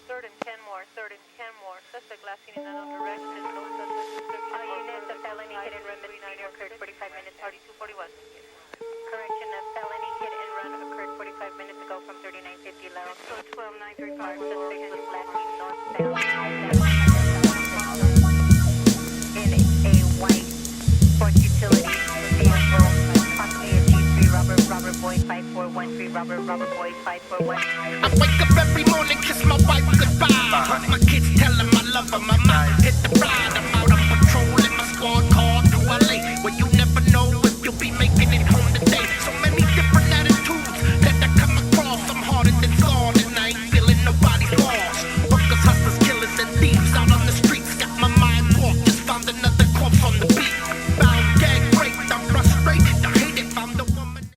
Third and Kenmore, suspect last seen in unknown direction, no suspect description. All units, a felony hit and run misdemeanor occurred 45 minutes. Party 241. Correction, a felony hit and run occurred 45 minutes ago from 3950 level. So 12935. Suspect was last seen northbound in a white sports utility vehicle, possibly a G3 Robert Boyd 5413, Robert Boyd 541. I wake up every morning, kiss my wife goodbye. Hug my kids, tell them I love them. My mind hit the ride. I'm out on patrol in my squad car.